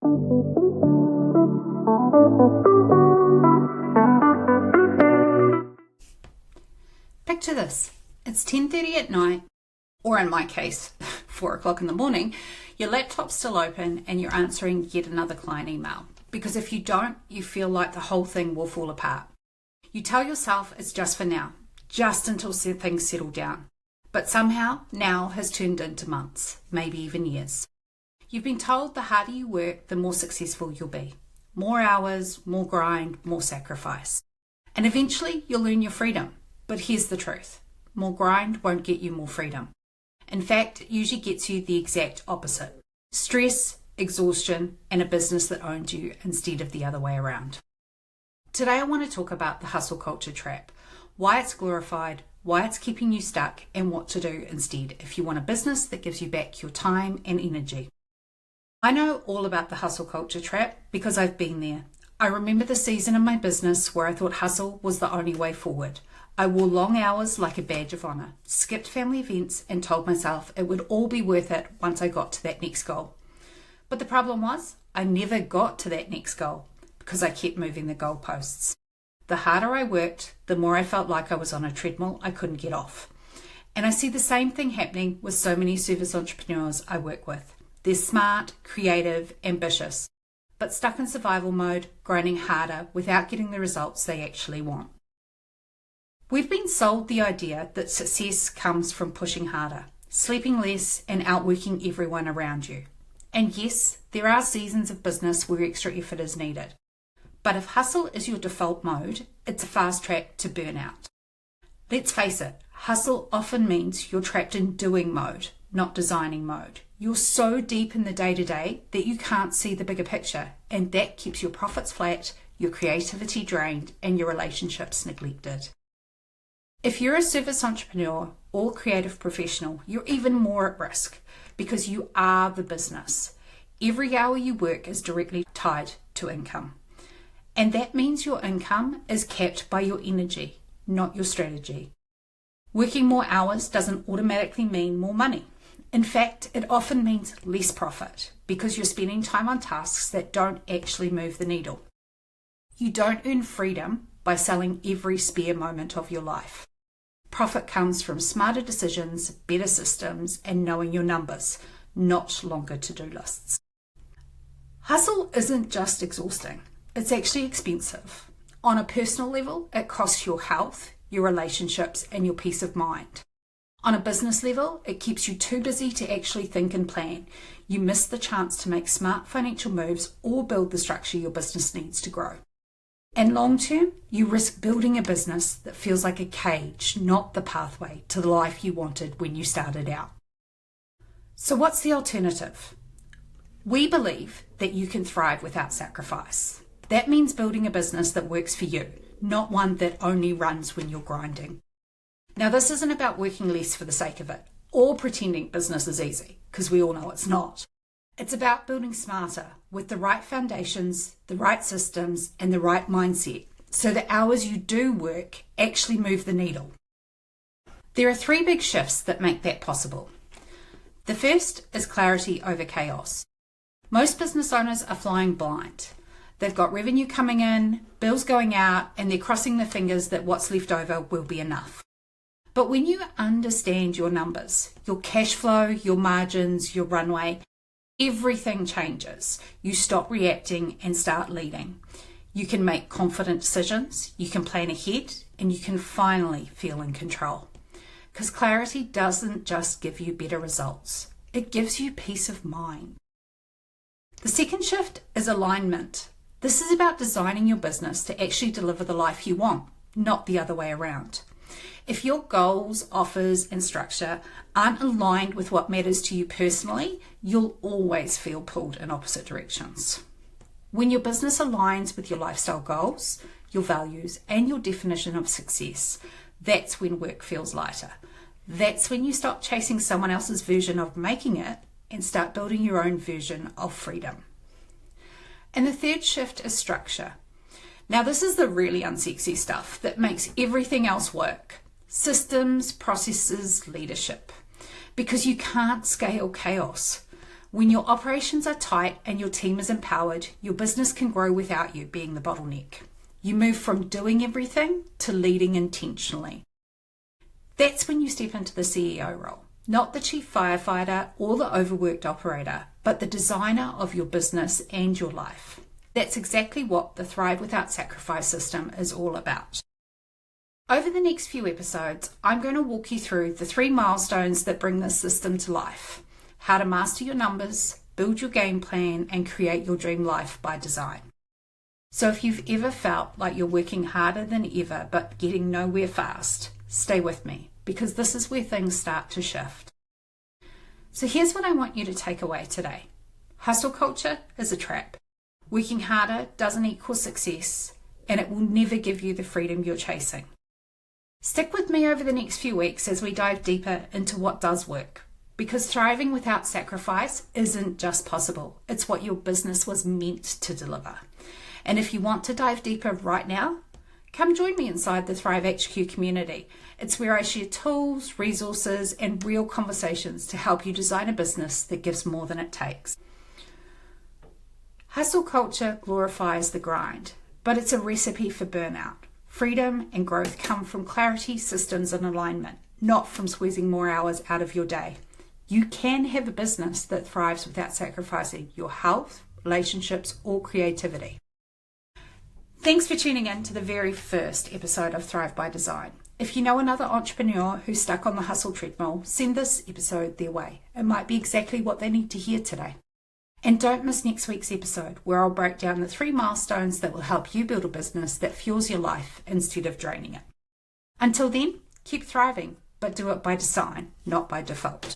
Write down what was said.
Picture this. It's 10:30 at night, or in my case, 4 o'clock in the morning. Your laptop's still open and you're answering yet another client email. Because if you don't, you feel like the whole thing will fall apart. You tell yourself it's just for now, just until things settle down. But somehow, now has turned into months, maybe even years. You've been told the harder you work, the more successful you'll be. More hours, more grind, more sacrifice. And eventually, you'll earn your freedom. But here's the truth. More grind won't get you more freedom. In fact, it usually gets you the exact opposite. Stress, exhaustion, and a business that owns you instead of the other way around. Today I want to talk about the hustle culture trap, why it's glorified, why it's keeping you stuck, and what to do instead if you want a business that gives you back your time and energy. I know all about the hustle culture trap because I've been there. I remember the season in my business where I thought hustle was the only way forward. I wore long hours like a badge of honour, skipped family events, and told myself it would all be worth it once I got to that next goal. But the problem was, I never got to that next goal because I kept moving the goalposts. The harder I worked, the more I felt like I was on a treadmill I couldn't get off. And I see the same thing happening with so many service entrepreneurs I work with. They're smart, creative, ambitious, but stuck in survival mode, grinding harder without getting the results they actually want. We've been sold the idea that success comes from pushing harder, sleeping less, and outworking everyone around you. And yes, there are seasons of business where extra effort is needed. But if hustle is your default mode, it's a fast track to burnout. Let's face it, hustle often means you're trapped in doing mode, not designing mode. You're so deep in the day-to-day that you can't see the bigger picture, and that keeps your profits flat, your creativity drained, and your relationships neglected. If you're a service entrepreneur or creative professional, you're even more at risk because you are the business. Every hour you work is directly tied to income. And that means your income is capped by your energy, not your strategy. Working more hours doesn't automatically mean more money. In fact, it often means less profit because you're spending time on tasks that don't actually move the needle. You don't earn freedom by selling every spare moment of your life. Profit comes from smarter decisions, better systems, and knowing your numbers, not longer to-do lists. Hustle isn't just exhausting, it's actually expensive. On a personal level, it costs your health, your relationships, and your peace of mind. On a business level, it keeps you too busy to actually think and plan. You miss the chance to make smart financial moves or build the structure your business needs to grow. And long term, you risk building a business that feels like a cage, not the pathway to the life you wanted when you started out. So what's the alternative? We believe that you can thrive without sacrifice. That means building a business that works for you, not one that only runs when you're grinding. Now, this isn't about working less for the sake of it, or pretending business is easy, because we all know it's not. It's about building smarter with the right foundations, the right systems, and the right mindset, so the hours you do work actually move the needle. There are 3 big shifts that make that possible. The first is clarity over chaos. Most business owners are flying blind. They've got revenue coming in, bills going out, and they're crossing their fingers that what's left over will be enough. But when you understand your numbers, your cash flow, your margins, your runway, everything changes. You stop reacting and start leading. You can make confident decisions, you can plan ahead, and you can finally feel in control. Because clarity doesn't just give you better results, it gives you peace of mind. The second shift is alignment. This is about designing your business to actually deliver the life you want, not the other way around. If your goals, offers, and structure aren't aligned with what matters to you personally, you'll always feel pulled in opposite directions. When your business aligns with your lifestyle goals, your values, and your definition of success, that's when work feels lighter. That's when you stop chasing someone else's version of making it and start building your own version of freedom. And the third shift is structure. Now, this is the really unsexy stuff that makes everything else work. Systems, processes, leadership. Because you can't scale chaos. When your operations are tight and your team is empowered, your business can grow without you being the bottleneck. You move from doing everything to leading intentionally. That's when you step into the CEO role, not the chief firefighter or the overworked operator, but the designer of your business and your life. That's exactly what the Thrive Without Sacrifice system is all about. Over the next few episodes, I'm going to walk you through the 3 milestones that bring this system to life: how to master your numbers, build your game plan, and create your dream life by design. So if you've ever felt like you're working harder than ever but getting nowhere fast, stay with me, because this is where things start to shift. So here's what I want you to take away today. Hustle culture is a trap. Working harder doesn't equal success, and it will never give you the freedom you're chasing. Stick with me over the next few weeks as we dive deeper into what does work, because thriving without sacrifice isn't just possible, it's what your business was meant to deliver. And if you want to dive deeper right now, come join me inside the Thrive HQ community. It's where I share tools, resources, and real conversations to help you design a business that gives more than it takes. Hustle culture glorifies the grind, but it's a recipe for burnout. Freedom and growth come from clarity, systems, and alignment, not from squeezing more hours out of your day. You can have a business that thrives without sacrificing your health, relationships, or creativity. Thanks for tuning in to the very first episode of Thrive by Design. If you know another entrepreneur who's stuck on the hustle treadmill, send this episode their way. It might be exactly what they need to hear today. And don't miss next week's episode, where I'll break down the 3 milestones that will help you build a business that fuels your life instead of draining it. Until then, keep thriving, but do it by design, not by default.